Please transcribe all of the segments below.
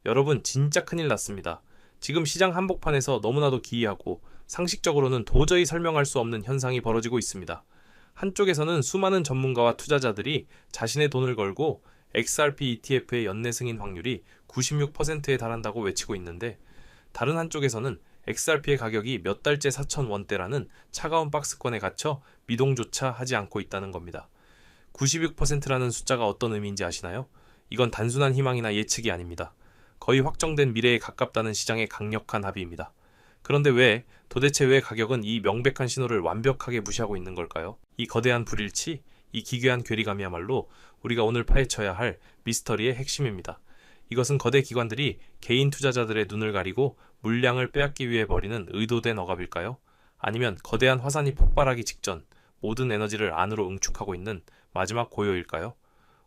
여러분, 진짜 큰일 났습니다. 지금 시장 한복판에서 너무나도 기이하고 상식적으로는 도저히 설명할 수 없는 현상이 벌어지고 있습니다. 한쪽에서는 수많은 전문가와 투자자들이 자신의 돈을 걸고 XRP ETF의 연내 승인 확률이 96%에 달한다고 외치고 있는데, 다른 한쪽에서는 XRP의 가격이 몇 달째 4,000원대라는 차가운 박스권에 갇혀 미동조차 하지 않고 있다는 겁니다. 96%라는 숫자가 어떤 의미인지 아시나요? 이건 단순한 희망이나 예측이 아닙니다. 거의 확정된 미래에 가깝다는 시장의 강력한 합의입니다. 그런데 도대체 왜 가격은 이 명백한 신호를 완벽하게 무시하고 있는 걸까요? 이 거대한 불일치, 이 기괴한 괴리감이야말로 우리가 오늘 파헤쳐야 할 미스터리의 핵심입니다. 이것은 거대 기관들이 개인 투자자들의 눈을 가리고 물량을 빼앗기 위해 벌이는 의도된 억압일까요? 아니면 거대한 화산이 폭발하기 직전 모든 에너지를 안으로 응축하고 있는 마지막 고요일까요?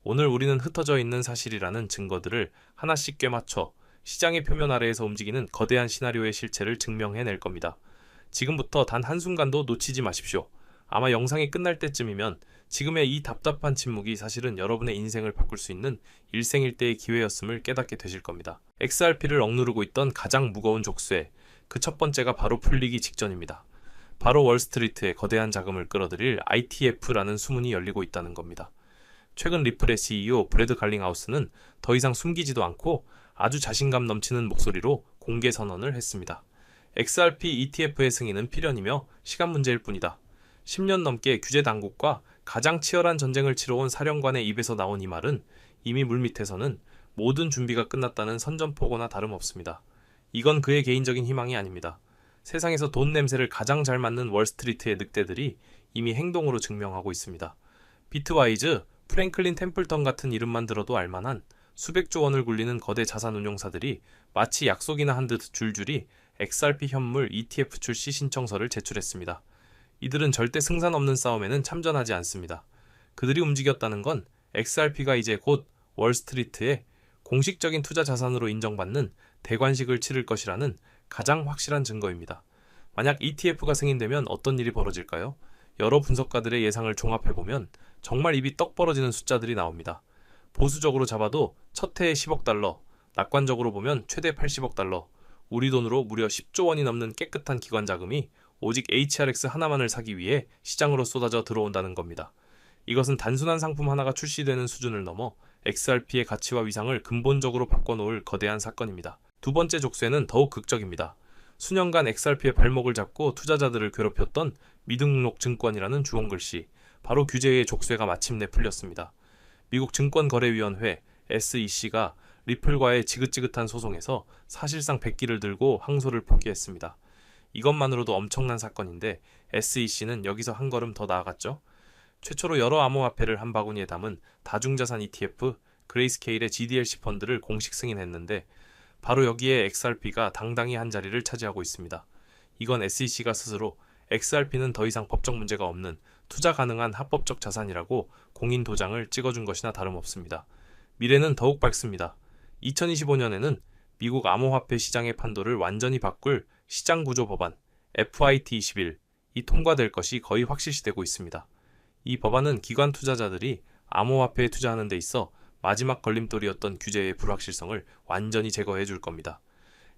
오늘 우리는 흩어져 있는 사실이라는 증거들을 하나씩 꿰맞춰 시장의 표면 아래에서 움직이는 거대한 시나리오의 실체를 증명해낼 겁니다. 지금부터 단 한순간도 놓치지 마십시오. 아마 영상이 끝날 때쯤이면 지금의 이 답답한 침묵이 사실은 여러분의 인생을 바꿀 수 있는 일생일대의 기회였음을 깨닫게 되실 겁니다. XRP를 억누르고 있던 가장 무거운 족쇄, 그 첫 번째가 바로 풀리기 직전입니다. 바로 월스트리트에 거대한 자금을 끌어들일 ITF라는 수문이 열리고 있다는 겁니다. 최근 리플의 CEO 브래드 갈링하우스는 더 이상 숨기지도 않고 아주 자신감 넘치는 목소리로 공개 선언을 했습니다. XRP ETF의 승인은 필연이며 시간 문제일 뿐이다. 10년 넘게 규제 당국과 가장 치열한 전쟁을 치러온 사령관의 입에서 나온 이 말은 이미 물밑에서는 모든 준비가 끝났다는 선전포고나 다름없습니다. 이건 그의 개인적인 희망이 아닙니다. 세상에서 돈 냄새를 가장 잘 맡는 월스트리트의 늑대들이 이미 행동으로 증명하고 있습니다. 비트와이즈, 프랭클린 템플턴 같은 이름만 들어도 알만한 수백조 원을 굴리는 거대 자산운용사들이 마치 약속이나 한 듯 줄줄이 XRP 현물 ETF 출시 신청서를 제출했습니다. 이들은 절대 승산 없는 싸움에는 참전하지 않습니다. 그들이 움직였다는 건 XRP가 이제 곧 월스트리트의 공식적인 투자 자산으로 인정받는 대관식을 치를 것이라는 가장 확실한 증거입니다. 만약 ETF가 승인되면 어떤 일이 벌어질까요? 여러 분석가들의 예상을 종합해보면 정말 입이 떡 벌어지는 숫자들이 나옵니다. 보수적으로 잡아도 첫 해에 10억 달러, 낙관적으로 보면 최대 80억 달러, 우리 돈으로 무려 10조 원이 넘는 깨끗한 기관 자금이 오직 HRX 하나만을 사기 위해 시장으로 쏟아져 들어온다는 겁니다. 이것은 단순한 상품 하나가 출시되는 수준을 넘어 XRP의 가치와 위상을 근본적으로 바꿔놓을 거대한 사건입니다. 두 번째 족쇄는 더욱 극적입니다. 수년간 XRP의 발목을 잡고 투자자들을 괴롭혔던 미등록 증권이라는 주홍글씨, 바로 규제의 족쇄가 마침내 풀렸습니다. 미국 증권거래위원회 SEC가 리플과의 지긋지긋한 소송에서 사실상 백기를 들고 항소를 포기했습니다. 이것만으로도 엄청난 사건인데 SEC는 여기서 한 걸음 더 나아갔죠. 최초로 여러 암호화폐를 한 바구니에 담은 다중자산 ETF 그레이스케일의 GDLC 펀드를 공식 승인했는데, 바로 여기에 XRP가 당당히 한 자리를 차지하고 있습니다. 이건 SEC가 스스로 XRP는 더 이상 법적 문제가 없는 투자 가능한 합법적 자산이라고 공인 도장을 찍어준 것이나 다름없습니다. 미래는 더욱 밝습니다. 2025년에는 미국 암호화폐 시장의 판도를 완전히 바꿀 시장구조 법안 FIT21이 통과될 것이 거의 확실시되고 있습니다. 이 법안은 기관 투자자들이 암호화폐에 투자하는 데 있어 마지막 걸림돌이었던 규제의 불확실성을 완전히 제거해 줄 겁니다.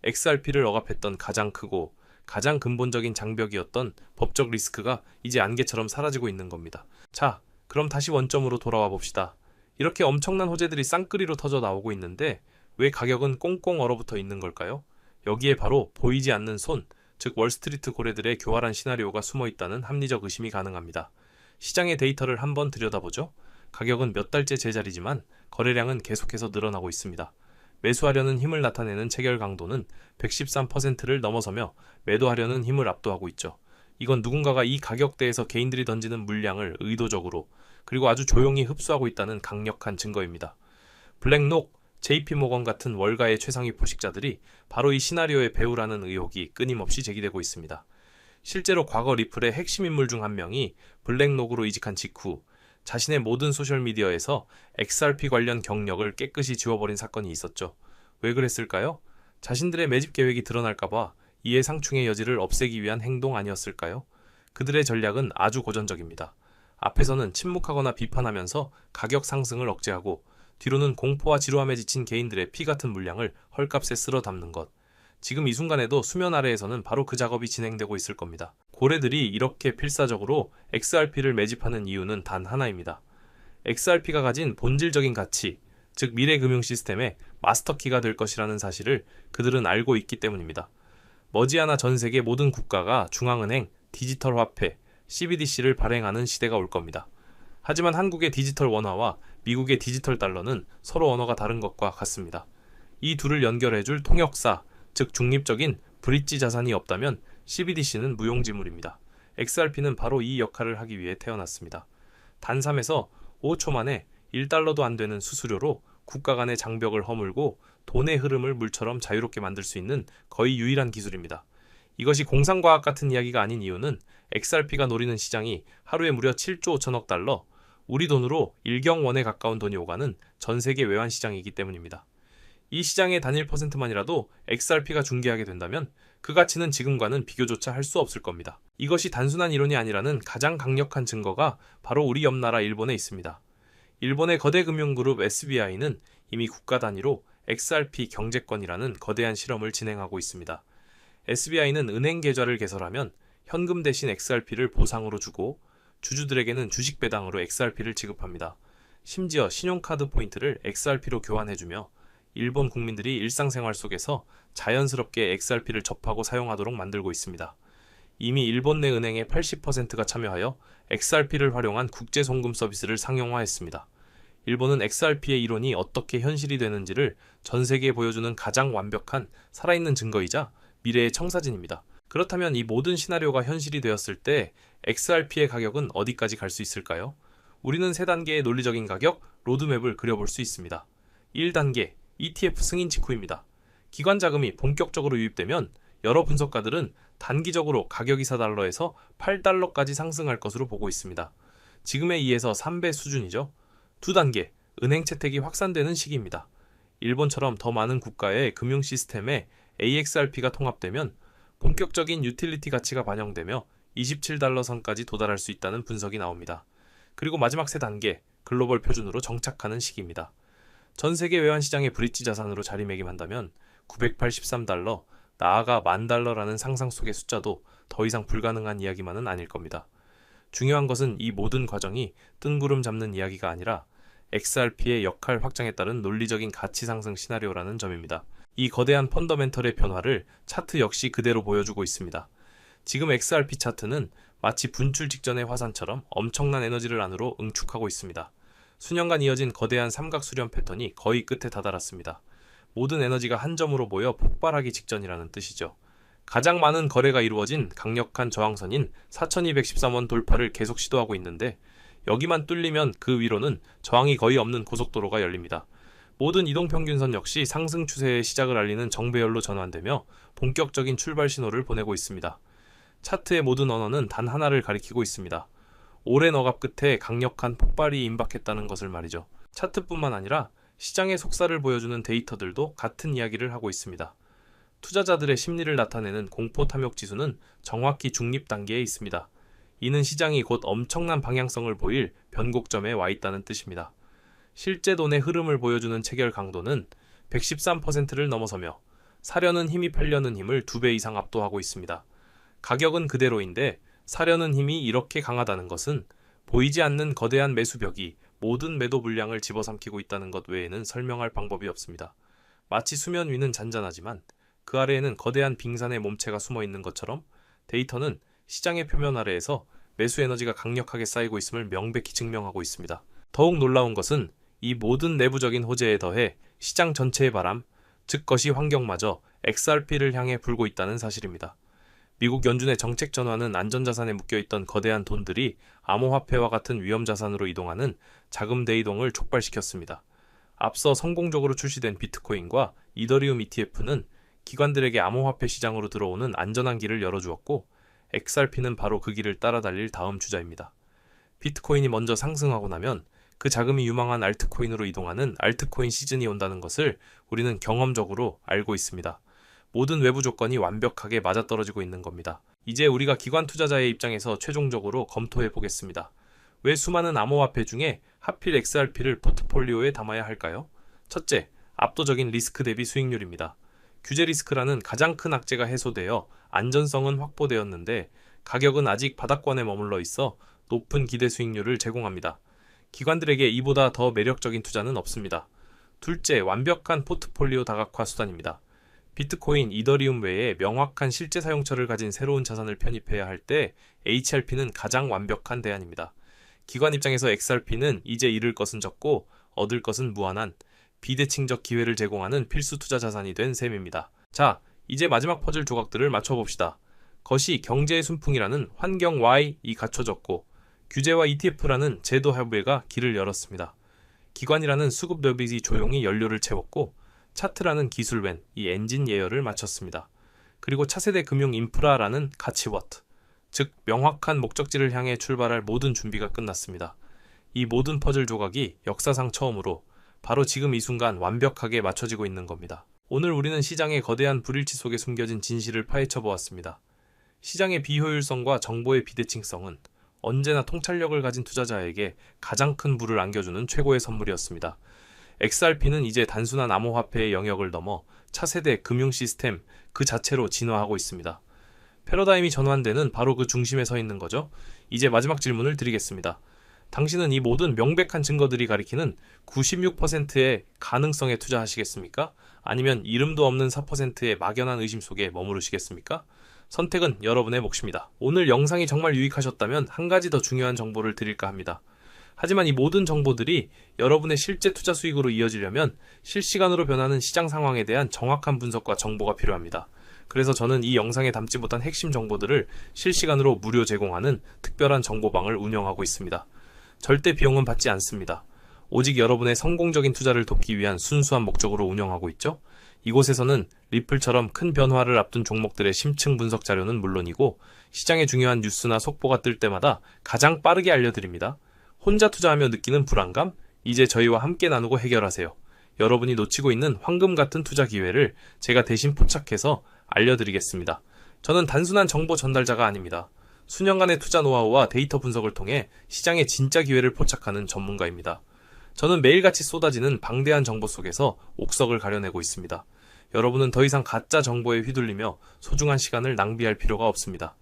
XRP를 억압했던 가장 크고 가장 근본적인 장벽이었던 법적 리스크가 이제 안개처럼 사라지고 있는 겁니다. 자, 그럼 다시 원점으로 돌아와 봅시다. 이렇게 엄청난 호재들이 쌍끌이로 터져 나오고 있는데 왜 가격은 꽁꽁 얼어붙어 있는 걸까요? 여기에 바로 보이지 않는 손, 즉 월스트리트 고래들의 교활한 시나리오가 숨어 있다는 합리적 의심이 가능합니다. 시장의 데이터를 한번 들여다보죠. 가격은 몇 달째 제자리지만 거래량은 계속해서 늘어나고 있습니다. 매수하려는 힘을 나타내는 체결 강도는 113%를 넘어서며 매도하려는 힘을 압도하고 있죠. 이건 누군가가 이 가격대에서 개인들이 던지는 물량을 의도적으로 그리고 아주 조용히 흡수하고 있다는 강력한 증거입니다. 블랙록, JP모건 같은 월가의 최상위 포식자들이 바로 이 시나리오의 배우라는 의혹이 끊임없이 제기되고 있습니다. 실제로 과거 리플의 핵심 인물 중 한 명이 블랙록으로 이직한 직후 자신의 모든 소셜미디어에서 XRP 관련 경력을 깨끗이 지워버린 사건이 있었죠. 왜 그랬을까요? 자신들의 매집 계획이 드러날까봐 이해 상충의 여지를 없애기 위한 행동 아니었을까요? 그들의 전략은 아주 고전적입니다. 앞에서는 침묵하거나 비판하면서 가격 상승을 억제하고 뒤로는 공포와 지루함에 지친 개인들의 피 같은 물량을 헐값에 쓸어 담는 것. 지금 이 순간에도 수면 아래에서는 바로 그 작업이 진행되고 있을 겁니다. 고래들이 이렇게 필사적으로 XRP를 매집하는 이유는 단 하나입니다. XRP가 가진 본질적인 가치, 즉 미래 금융 시스템의 마스터키가 될 것이라는 사실을 그들은 알고 있기 때문입니다. 머지않아 전 세계 모든 국가가 중앙은행, 디지털 화폐, CBDC를 발행하는 시대가 올 겁니다. 하지만 한국의 디지털 원화와 미국의 디지털 달러는 서로 언어가 다른 것과 같습니다. 이 둘을 연결해줄 통역사, 즉 중립적인 브릿지 자산이 없다면 CBDC는 무용지물입니다. XRP는 바로 이 역할을 하기 위해 태어났습니다. 단 3에서 5초 만에 1달러도 안 되는 수수료로 국가 간의 장벽을 허물고 돈의 흐름을 물처럼 자유롭게 만들 수 있는 거의 유일한 기술입니다. 이것이 공상과학 같은 이야기가 아닌 이유는 XRP가 노리는 시장이 하루에 무려 7조 5천억 달러, 우리 돈으로 일경원에 가까운 돈이 오가는 전 세계 외환 시장이기 때문입니다. 이 시장의 단일 퍼센트만이라도 XRP가 중개하게 된다면 그 가치는 지금과는 비교조차 할 수 없을 겁니다. 이것이 단순한 이론이 아니라는 가장 강력한 증거가 바로 우리 옆나라 일본에 있습니다. 일본의 거대 금융그룹 SBI는 이미 국가 단위로 XRP 경제권이라는 거대한 실험을 진행하고 있습니다. SBI는 은행 계좌를 개설하면 현금 대신 XRP를 보상으로 주고 주주들에게는 주식 배당으로 XRP를 지급합니다. 심지어 신용카드 포인트를 XRP로 교환해주며 일본 국민들이 일상생활 속에서 자연스럽게 XRP를 접하고 사용하도록 만들고 있습니다. 이미 일본 내 은행의 80%가 참여하여 XRP를 활용한 국제 송금 서비스를 상용화했습니다. 일본은 XRP의 이론이 어떻게 현실이 되는지를 전 세계에 보여주는 가장 완벽한 살아있는 증거이자 미래의 청사진입니다. 그렇다면 이 모든 시나리오가 현실이 되었을 때 XRP의 가격은 어디까지 갈 수 있을까요? 우리는 3단계의 논리적인 가격, 로드맵을 그려볼 수 있습니다. 1단계, ETF 승인 직후입니다. 기관 자금이 본격적으로 유입되면 여러 분석가들은 단기적으로 가격이 4달러에서 8달러까지 상승할 것으로 보고 있습니다. 지금의 2에서 3배 수준이죠. 2단계, 은행 채택이 확산되는 시기입니다. 일본처럼 더 많은 국가의 금융 시스템에 AXRP가 통합되면 본격적인 유틸리티 가치가 반영되며 27달러 선까지 도달할 수 있다는 분석이 나옵니다. 그리고 마지막 3단계, 글로벌 표준으로 정착하는 시기입니다. 전 세계 외환시장의 브릿지 자산으로 자리매김한다면 983달러, 나아가 10,000달러라는 상상 속의 숫자도 더 이상 불가능한 이야기만은 아닐 겁니다. 중요한 것은 이 모든 과정이 뜬구름 잡는 이야기가 아니라 XRP의 역할 확장에 따른 논리적인 가치 상승 시나리오라는 점입니다. 이 거대한 펀더멘털의 변화를 차트 역시 그대로 보여주고 있습니다. 지금 XRP 차트는 마치 분출 직전의 화산처럼 엄청난 에너지를 안으로 응축하고 있습니다. 수년간 이어진 거대한 삼각수렴 패턴이 거의 끝에 다다랐습니다. 모든 에너지가 한 점으로 모여 폭발하기 직전이라는 뜻이죠. 가장 많은 거래가 이루어진 강력한 저항선인 4,213원 돌파를 계속 시도하고 있는데 여기만 뚫리면 그 위로는 저항이 거의 없는 고속도로가 열립니다. 모든 이동평균선 역시 상승 추세의 시작을 알리는 정배열로 전환되며 본격적인 출발 신호를 보내고 있습니다. 차트의 모든 언어는 단 하나를 가리키고 있습니다. 오랜 억압 끝에 강력한 폭발이 임박했다는 것을 말이죠. 차트뿐만 아니라 시장의 속살을 보여주는 데이터들도 같은 이야기를 하고 있습니다. 투자자들의 심리를 나타내는 공포 탐욕 지수는 정확히 중립 단계에 있습니다. 이는 시장이 곧 엄청난 방향성을 보일 변곡점에 와 있다는 뜻입니다. 실제 돈의 흐름을 보여주는 체결 강도는 113%를 넘어서며 사려는 힘이 팔려는 힘을 2배 이상 압도하고 있습니다. 가격은 그대로인데 사려는 힘이 이렇게 강하다는 것은 보이지 않는 거대한 매수벽이 모든 매도 물량을 집어삼키고 있다는 것 외에는 설명할 방법이 없습니다. 마치 수면 위는 잔잔하지만 그 아래에는 거대한 빙산의 몸체가 숨어 있는 것처럼 데이터는 시장의 표면 아래에서 매수 에너지가 강력하게 쌓이고 있음을 명백히 증명하고 있습니다. 더욱 놀라운 것은 이 모든 내부적인 호재에 더해 시장 전체의 바람, 즉 거시 환경마저 XRP를 향해 불고 있다는 사실입니다. 미국 연준의 정책 전환은 안전자산에 묶여있던 거대한 돈들이 암호화폐와 같은 위험자산으로 이동하는 자금 대이동을 촉발시켰습니다. 앞서 성공적으로 출시된 비트코인과 이더리움 ETF는 기관들에게 암호화폐 시장으로 들어오는 안전한 길을 열어주었고 XRP는 바로 그 길을 따라 달릴 다음 주자입니다. 비트코인이 먼저 상승하고 나면 그 자금이 유망한 알트코인으로 이동하는 알트코인 시즌이 온다는 것을 우리는 경험적으로 알고 있습니다. 모든 외부 조건이 완벽하게 맞아떨어지고 있는 겁니다. 이제 우리가 기관 투자자의 입장에서 최종적으로 검토해 보겠습니다. 왜 수많은 암호화폐 중에 하필 XRP를 포트폴리오에 담아야 할까요? 첫째, 압도적인 리스크 대비 수익률입니다. 규제 리스크라는 가장 큰 악재가 해소되어 안전성은 확보되었는데 가격은 아직 바닥권에 머물러 있어 높은 기대 수익률을 제공합니다. 기관들에게 이보다 더 매력적인 투자는 없습니다. 둘째, 완벽한 포트폴리오 다각화 수단입니다. 비트코인, 이더리움 외에 명확한 실제 사용처를 가진 새로운 자산을 편입해야 할 때 HRP는 가장 완벽한 대안입니다. 기관 입장에서 XRP는 이제 잃을 것은 적고 얻을 것은 무한한 비대칭적 기회를 제공하는 필수 투자 자산이 된 셈입니다. 자, 이제 마지막 퍼즐 조각들을 맞춰봅시다. 것이 경제의 순풍이라는 환경 Y이 갖춰졌고 규제와 ETF라는 제도 합의가 길을 열었습니다. 기관이라는 수급 너빗이 조용히 연료를 채웠고 차트라는 기술웬, 이 엔진 예열을 마쳤습니다. 그리고 차세대 금융 인프라라는 가치 워트, 즉 명확한 목적지를 향해 출발할 모든 준비가 끝났습니다. 이 모든 퍼즐 조각이 역사상 처음으로 바로 지금 이 순간 완벽하게 맞춰지고 있는 겁니다. 오늘 우리는 시장의 거대한 불일치 속에 숨겨진 진실을 파헤쳐 보았습니다. 시장의 비효율성과 정보의 비대칭성은 언제나 통찰력을 가진 투자자에게 가장 큰 부를 안겨주는 최고의 선물이었습니다. XRP는 이제 단순한 암호화폐의 영역을 넘어 차세대 금융 시스템 그 자체로 진화하고 있습니다. 패러다임이 전환되는 바로 그 중심에 서 있는 거죠. 이제 마지막 질문을 드리겠습니다. 당신은 이 모든 명백한 증거들이 가리키는 96%의 가능성에 투자하시겠습니까? 아니면 이름도 없는 4%의 막연한 의심 속에 머무르시겠습니까? 선택은 여러분의 몫입니다. 오늘 영상이 정말 유익하셨다면 한 가지 더 중요한 정보를 드릴까 합니다. 하지만 이 모든 정보들이 여러분의 실제 투자 수익으로 이어지려면 실시간으로 변하는 시장 상황에 대한 정확한 분석과 정보가 필요합니다. 그래서 저는 이 영상에 담지 못한 핵심 정보들을 실시간으로 무료 제공하는 특별한 정보방을 운영하고 있습니다. 절대 비용은 받지 않습니다. 오직 여러분의 성공적인 투자를 돕기 위한 순수한 목적으로 운영하고 있죠. 이곳에서는 리플처럼 큰 변화를 앞둔 종목들의 심층 분석 자료는 물론이고 시장의 중요한 뉴스나 속보가 뜰 때마다 가장 빠르게 알려드립니다. 혼자 투자하며 느끼는 불안감? 이제 저희와 함께 나누고 해결하세요. 여러분이 놓치고 있는 황금 같은 투자 기회를 제가 대신 포착해서 알려드리겠습니다. 저는 단순한 정보 전달자가 아닙니다. 수년간의 투자 노하우와 데이터 분석을 통해 시장의 진짜 기회를 포착하는 전문가입니다. 저는 매일같이 쏟아지는 방대한 정보 속에서 옥석을 가려내고 있습니다. 여러분은 더 이상 가짜 정보에 휘둘리며 소중한 시간을 낭비할 필요가 없습니다.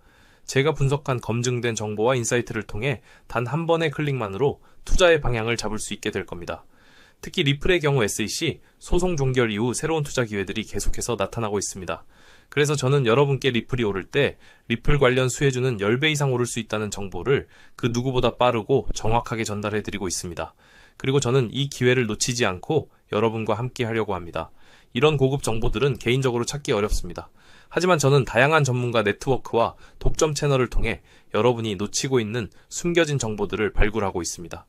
제가 분석한 검증된 정보와 인사이트를 통해 단 한 번의 클릭만으로 투자의 방향을 잡을 수 있게 될 겁니다. 특히 리플의 경우 SEC 소송 종결 이후 새로운 투자 기회들이 계속해서 나타나고 있습니다. 그래서 저는 여러분께 리플이 오를 때 리플 관련 수혜주는 10배 이상 오를 수 있다는 정보를 그 누구보다 빠르고 정확하게 전달해드리고 있습니다. 그리고 저는 이 기회를 놓치지 않고 여러분과 함께 하려고 합니다. 이런 고급 정보들은 개인적으로 찾기 어렵습니다. 하지만 저는 다양한 전문가 네트워크와 독점 채널을 통해 여러분이 놓치고 있는 숨겨진 정보들을 발굴하고 있습니다.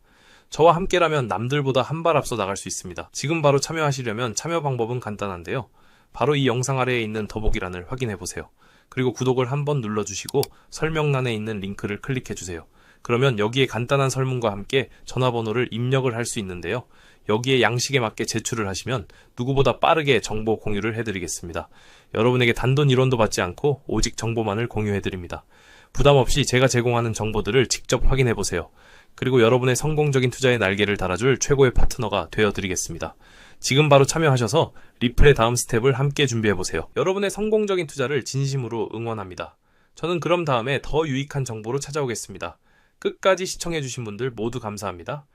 저와 함께라면 남들보다 한 발 앞서 나갈 수 있습니다. 지금 바로 참여하시려면 참여 방법은 간단한데요. 바로 이 영상 아래에 있는 더보기란을 확인해보세요. 그리고 구독을 한번 눌러주시고 설명란에 있는 링크를 클릭해주세요. 그러면 여기에 간단한 설문과 함께 전화번호를 입력을 할 수 있는데요. 여기에 양식에 맞게 제출을 하시면 누구보다 빠르게 정보 공유를 해드리겠습니다. 여러분에게 단돈 1원도 받지 않고 오직 정보만을 공유해드립니다. 부담 없이 제가 제공하는 정보들을 직접 확인해보세요. 그리고 여러분의 성공적인 투자의 날개를 달아줄 최고의 파트너가 되어드리겠습니다. 지금 바로 참여하셔서 리플의 다음 스텝을 함께 준비해보세요. 여러분의 성공적인 투자를 진심으로 응원합니다. 저는 그럼 다음에 더 유익한 정보로 찾아오겠습니다. 끝까지 시청해주신 분들 모두 감사합니다.